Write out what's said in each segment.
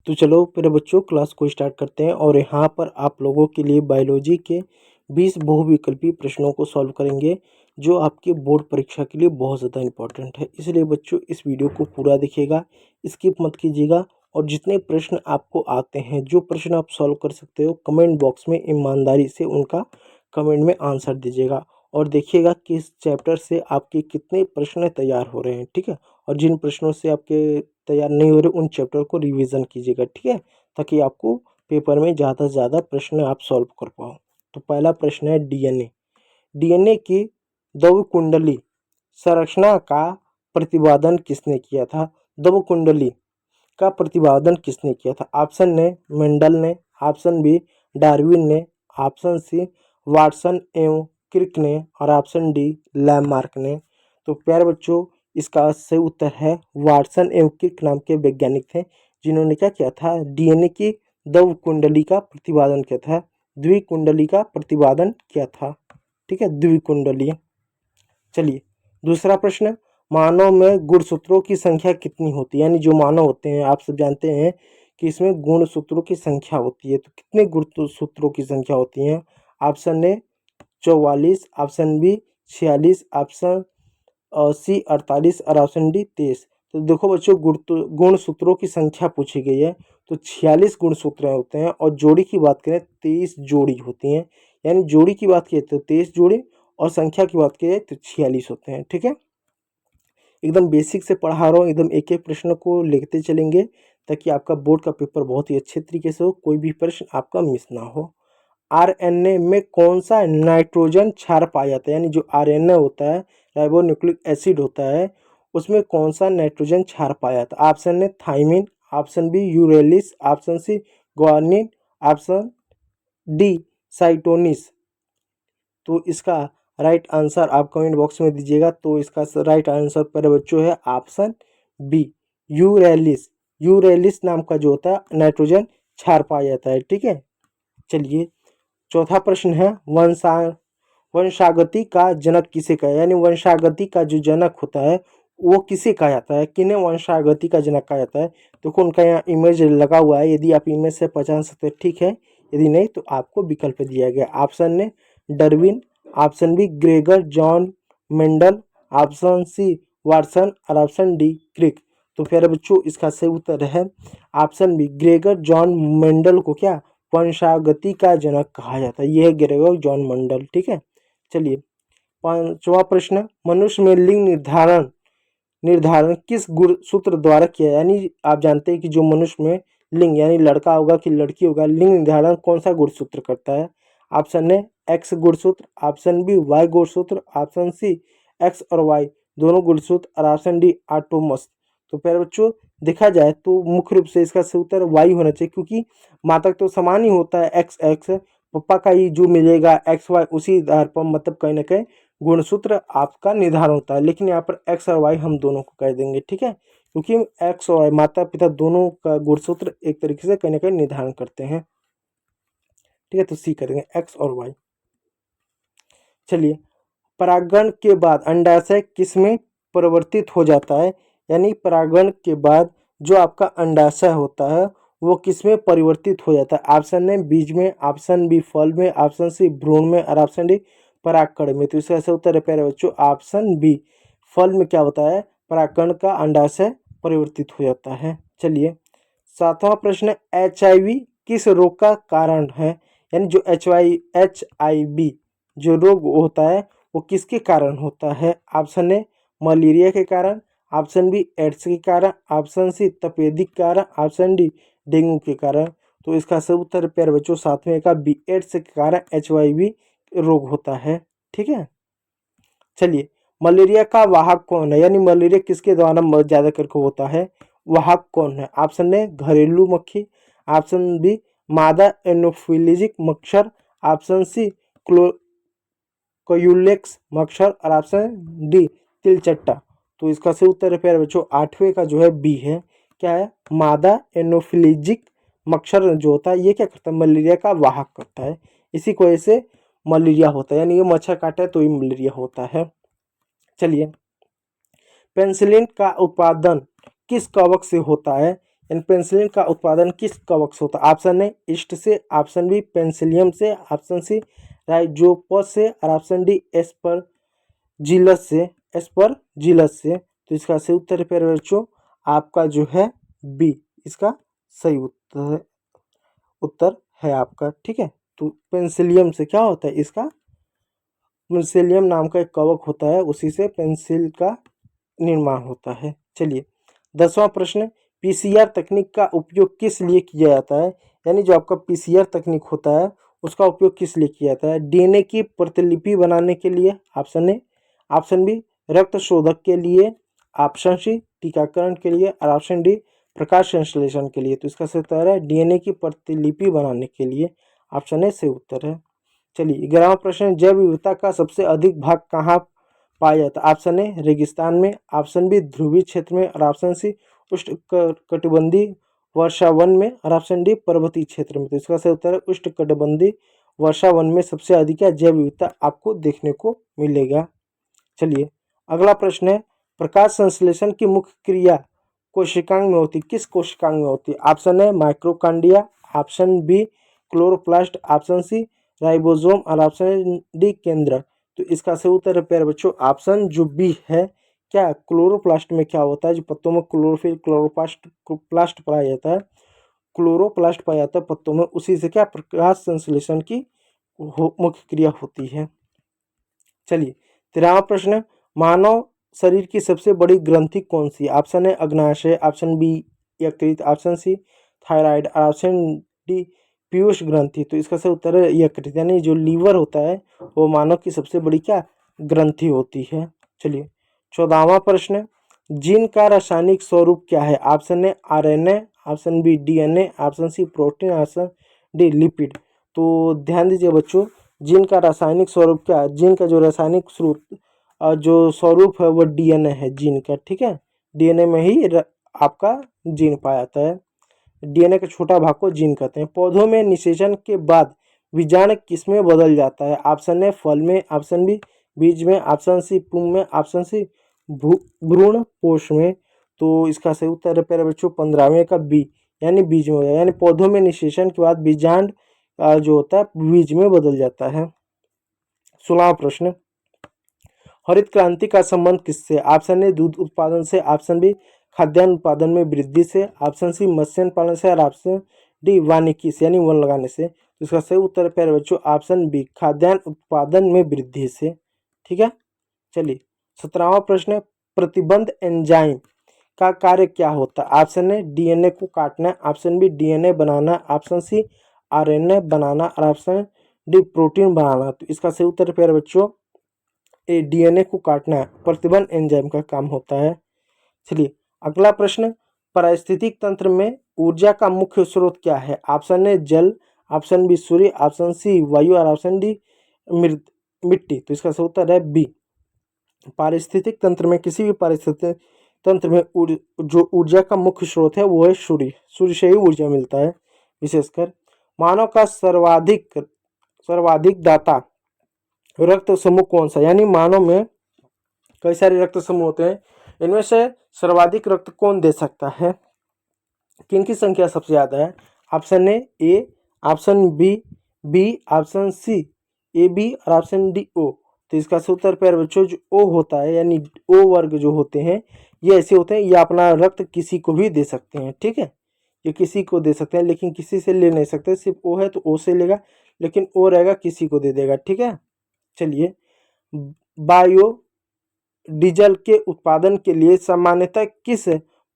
तो चलो मेरे बच्चों क्लास को स्टार्ट करते हैं और यहाँ पर आप लोगों के लिए बायोलॉजी के 20 बहुविकल्पी प्रश्नों को सॉल्व करेंगे जो आपके बोर्ड परीक्षा के लिए बहुत ज़्यादा इंपॉर्टेंट है। इसलिए बच्चों इस वीडियो को पूरा देखिएगा, स्किप मत कीजिएगा और जितने प्रश्न आपको आते हैं, जो प्रश्न आप सॉल्व कर सकते हो, कमेंट बॉक्स में ईमानदारी से उनका कमेंट में आंसर दीजिएगा और देखिएगा कि इस चैप्टर से आपके कितने प्रश्न तैयार हो रहे हैं। ठीक है, और जिन प्रश्नों से आपके तैयार नहीं हो रहे उन चैप्टर को रिवीजन कीजिएगा। ठीक है, ताकि आपको पेपर में ज़्यादा से ज़्यादा प्रश्न आप सॉल्व कर पाओ। तो पहला प्रश्न है डीएनए। डीएनए की द्रव्य कुंडली संरचना का प्रतिपादन किसने किया था? द्रव्य कुंडली का प्रतिपादन किसने किया था? ऑप्शन ने मेंडल ने, ऑप्शन बी डार्विन ने, ऑप्शन सी वाटसन एवं क्रिक ने और ऑप्शन डी लैमार्क ने। तो प्यारे बच्चों इसका सही उत्तर है वाटसन एवं क्रिक नाम के वैज्ञानिक थे जिन्होंने क्या किया था, डीएनए की द्रव्य कुंडली का प्रतिपादन किया था, द्विकुंडली का प्रतिपादन किया था। ठीक है, द्विकुंडलीय। चलिए दूसरा प्रश्न, मानव में गुणसूत्रों की संख्या कितनी होती है? यानी जो मानव होते हैं, आप सब जानते हैं कि इसमें गुणसूत्रों की संख्या होती है, तो कितने गुणसूत्रों की संख्या होती है? Option A 44, option B 46, option C 48 और ऑप्शन डी 23। तो देखो बच्चों गुणसूत्रों की संख्या पूछी गई है, तो 46 गुणसूत्र होते हैं और जोड़ी की बात करें 23 जोड़ी होती हैं। यानी जोड़ी की बात की तो 23 जोड़ी और संख्या की बात की तो 46 होते हैं। ठीक है, एकदम बेसिक से पढ़ा रहा हूँ, एकदम एक एक प्रश्न को लेते चलेंगे ताकि आपका बोर्ड का पेपर बहुत ही अच्छे तरीके से हो, कोई भी प्रश्न आपका मिस ना हो। आरएनए में कौन सा नाइट्रोजन क्षार पाया जाता है? यानी जो आरएनए होता है, राइबोन्यूक्लिक एसिड होता है, उसमें कौन सा नाइट्रोजन क्षार पाया जाता है? Option A thymine, option B uracil, option C guanine, option D cytosine. तो इसका राइट आंसर आप कमेंट बॉक्स में दीजिएगा। तो इसका राइट आंसर पर बच्चों है ऑप्शन बी यूरेलिस। यूरेलिस नाम का जो होता है नाइट्रोजन क्षार पाया जाता है। ठीक है, चलिए चौथा प्रश्न है वंशागति का जनक किसे कहा? यानी वंशागति का जो जनक होता है वो किसे कहा जाता है? किन्हें वंशागति का जनक कहा जाता है? देखो उनका यहाँ इमेज लगा हुआ है, यदि आप इमेज से पहचान सकते हैं ठीक है, यदि नहीं तो आपको विकल्प दिया गया। ऑप्शन ने Darwin, option B Gregor John Mendel, option C Watson और ऑप्शन डी क्रिक। तो प्यारे बच्चों इसका सही उत्तर है option B Gregor John Mendel को क्या वंशागति का जनक कहा जाता है। यह है ग्रेगर जॉन मेंडल। ठीक है, चलिए पांचवा प्रश्न, मनुष्य में लिंग निर्धारण किस गुणसूत्र द्वारा किया? यानी आप जानते हैं कि जो मनुष्य में लिंग यानी लड़का होगा कि लड़की होगा, लिंग निर्धारण कौन सा गुणसूत्र करता है? ऑप्शन ए एक्स गुणसूत्र, ऑप्शन बी वाई गुणसूत्र, ऑप्शन सी एक्स और वाई दोनों गुणसूत्र और ऑप्शन डी ऑटोमस। तो प्यारे बच्चों देखा जाए तो मुख्य रूप से इसका सही उत्तर वाई होना चाहिए, क्योंकि मात्रक तो समान ही होता है एक्स एक्स, पप्पा का ही जो मिलेगा एक्स वाई उसी आधार पर मतलब कहीं ना कहीं गुणसूत्र आपका निर्धारण होता है। लेकिन यहाँ पर एक्स और वाई हम दोनों को कह देंगे। ठीक है, क्योंकि एक्स और वाई माता पिता दोनों का गुणसूत्र एक तरीके से कहीं ना कहीं निर्धारण करते हैं। ठीक है, तो सी करेंगे एक्स और वाई। चलिए परागण के बाद अंडाशय किसमें परिवर्तित हो जाता है? यानी परागण के बाद जो आपका अंडाशय होता है वो किसमें परिवर्तित हो जाता है? ऑप्शन ए बीज में, ऑप्शन बी फल में, ऑप्शन सी भ्रूण में और ऑप्शन डी परागकण में। तो इसका सही उत्तर है प्यारे बच्चों ऑप्शन बी फल में क्या होता है, परागकण का अंडाशय परिवर्तित हो जाता है। चलिए सातवां प्रश्न, HIV किस रोग का कारण है? यानी जो HIV जो रोग होता है वो किसके कारण होता है? ऑप्शन ए मलेरिया के कारण, ऑप्शन बी एड्स के कारण, ऑप्शन सी तपेदिक के कारण, ऑप्शन डी डेंगू के कारण। तो इसका सही उत्तर प्यारे बच्चों सातवें का बी एड्स के कारण HIV रोग होता है। ठीक है, चलिए मलेरिया का वाहक कौन है? यानी मलेरिया किसके द्वारा ज्यादा करके होता है, वाहक कौन है? ऑप्शन ए घरेलू मक्खी, ऑप्शन बी मादा एनोफिलिजिक मच्छर, ऑप्शन सी कोयुलेक्स मच्छर और ऑप्शन डी तिलचट्टा। तो इसका सही उत्तर है प्यारे बच्चों आठवें का जो है बी है। क्या है, मादा एनोफिलिजिक मच्छर जो होता है ये क्या करता है, मलेरिया का वाहक करता है, इसी की वजह से मलेरिया होता है। यानी ये मच्छर काटा है तो ये मलेरिया होता है। चलिए पेनिसिलिन का उत्पादन किस कवक से होता है? यानी पेनिसिलिन का उत्पादन किस कवक से होता है? ऑप्शन ए ईस्ट से, ऑप्शन बी पेनिसिलियम से, ऑप्शन सी राइजोपस से और ऑप्शन डी एस्परजिलस से। तो इसका सही उत्तर है प्यारे बच्चों आपका जो है बी, इसका सही उत्तर है आपका। ठीक है, तो पेनिसिलियम से क्या होता है, इसका पेनिसिलियम नाम का एक कवक होता है, उसी से पेंसिल का निर्माण होता है। चलिए 10वां प्रश्न, पीसीआर तकनीक का उपयोग किस लिए किया जाता है? यानी जो आपका पीसीआर तकनीक होता है उसका उपयोग किस लिए किया जाता है? डीएनए की प्रतिलिपि बनाने के लिए, ऑप्शन ए, ऑप्शन बी रक्त शोधक के लिए, ऑप्शन सी टीकाकरण के लिए और ऑप्शन डी प्रकाश संश्लेषण के लिए। तो इसका सही उत्तर है डीएनए की प्रतिलिपि बनाने के लिए, ऑप्शन ए सही उत्तर है। चलिए 11वां प्रश्न, जैव विविधता का सबसे अधिक भाग कहाँ पाया जाता है? ऑप्शन ए रेगिस्तान में, ऑप्शन बी ध्रुवीय क्षेत्र में और ऑप्शन सी उष्णकटिबंधीय वर्षा वन में और ऑप्शन डी पर्वतीय क्षेत्र में। तो इसका सही उत्तर है उष्णकटिबंधीय वर्षा वन में सबसे अधिक जैव विविधता आपको देखने को मिलेगा। चलिए अगला प्रश्न है, प्रकाश संश्लेषण की मुख्य क्रिया कोशिकांग में होती, किस कोशिकांग में होती है? ऑप्शन है माइक्रोकांडिया, option B chloroplast, option C ribosome और ऑप्शन डी केंद्र। तो इसका सही उत्तर है प्यारे बच्चों ऑप्शन जो बी है। क्या क्लोरोप्लास्ट में क्या होता है, जो पत्तों में क्लोरोफिल क्लोरोप्लास्ट पाया जाता है, क्लोरोप्लास्ट पाया जाता है पत्तों में, उसी से क्या प्रकाश संश्लेषण की मुख्य क्रिया होती है। चलिए 13वां प्रश्न, मानव शरीर की सबसे बड़ी ग्रंथि कौन सी? ऑप्शन है अग्नाशय, ऑप्शन बी यकृत, ऑप्शन सी थायराइड और ऑप्शन डी पीयूष ग्रंथि। तो इसका सही उत्तर है यकृत, यानी जो लीवर होता है वो मानव की सबसे बड़ी क्या ग्रंथि होती है। चलिए 14वां प्रश्न, जीन का रासायनिक स्वरूप क्या है? Option A RNA, option B DNA, option C protein, option D lipid. तो ध्यान दीजिए बच्चों, जीन का रासायनिक स्वरूप क्या है? जीन का जो रासायनिक जो स्वरूप है वो डीएनए है जीन का। ठीक है, डीएनए में ही आपका जीन पाया जाता है, डीएनए का छोटा भाग को जीन कहते हैं। पौधों में निषेचन के बाद बीजाणु किसमें बदल जाता है? ऑप्शन ए फल में, ऑप्शन बी बीज में, ऑप्शन सी पुंज में, ऑप्शन सी भ्रूण कोश में। तो इसका सही उत्तर है प्यारे बच्चों 15वें का बी, यानी बीज में हो जाएगा, यानी पौधों में निषेचन के बाद बीजांड जो होता है बीज में बदल जाता है। 16वां प्रश्न, हरित क्रांति का संबंध किससे? ऑप्शन ए दूध उत्पादन से, ऑप्शन बी खाद्यान्न उत्पादन में वृद्धि से, ऑप्शन सी मत्स्य पालन से और ऑप्शन डी वानिकी से यानी वन लगाने से। तो इसका सही उत्तर है प्यारे बच्चों ऑप्शन बी खाद्यान्न उत्पादन में वृद्धि से। ठीक है, चलिए 17वां प्रश्न, प्रतिबंध एंजाइम का कार्य क्या होता है? ऑप्शन ए डीएनए को काटना, ऑप्शन बी डीएनए बनाना, ऑप्शन सी आरएनए बनाना और ऑप्शन डी प्रोटीन बनाना। तो इसका सही उत्तर है प्यारे बच्चों ए डीएनए को काटना प्रतिबंध एंजाइम का काम होता है। चलिए अगला प्रश्न, पारिस्थितिक तंत्र में ऊर्जा का मुख्य स्रोत क्या है? ऑप्शन ए जल, ऑप्शन बी सूर्य, ऑप्शन सी वायु और ऑप्शन डी मिट्टी। तो इसका सही उत्तर है बी। पारिस्थितिक तंत्र में, किसी भी पारिस्थितिक तंत्र में जो ऊर्जा का मुख्य स्रोत है वो है सूर्य, सूर्य से ही ऊर्जा मिलता है विशेषकर। मानव का सर्वाधिक दाता रक्त समूह कौन सा? यानी मानव में कई सारे रक्त समूह होते हैं, इनमें से सर्वाधिक रक्त कौन दे सकता है? किनकी संख्या सबसे ज्यादा है? Option A, option B, option C A B और ऑप्शन डी ओ। तो इसका सही उत्तर प्यारे बच्चों जो ओ होता है, यानी ओ वर्ग जो होते हैं ये ऐसे होते हैं, ये अपना रक्त किसी को भी दे सकते हैं। ठीक है, ये किसी को दे सकते हैं लेकिन किसी से ले नहीं सकते, सिर्फ ओ है तो ओ से लेगा, लेकिन ओ रहेगा किसी को दे देगा। ठीक है, चलिए बायो डीजल के उत्पादन के लिए सामान्यतः किस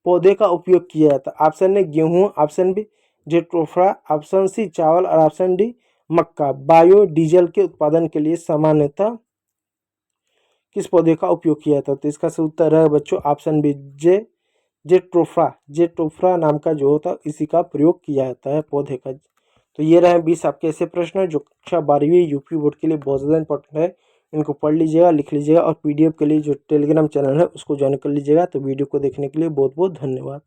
पौधे का उपयोग किया जाता है? ऑप्शन ए गेहूं, option B jatropha, option C चावल और ऑप्शन डी मक्का। बायो डीजल के उत्पादन के लिए सामान्यतः किस पौधे का उपयोग किया जाता है? तो इसका सही उत्तर है बच्चों ऑप्शन बी जेट्रोफा नाम का जो होता है इसी का प्रयोग किया जाता है पौधे का। तो ये रहे 20 आपके ऐसे प्रश्न जो कक्षा 12वीं यूपी बोर्ड के लिए बहुत ज़्यादा इंपॉर्टेंट है। इनको पढ़ लीजिएगा, लिख लीजिएगा और पीडीएफ के लिए जो टेलीग्राम चैनल है उसको ज्वाइन कर लीजिएगा। तो वीडियो को देखने के लिए बहुत बहुत धन्यवाद।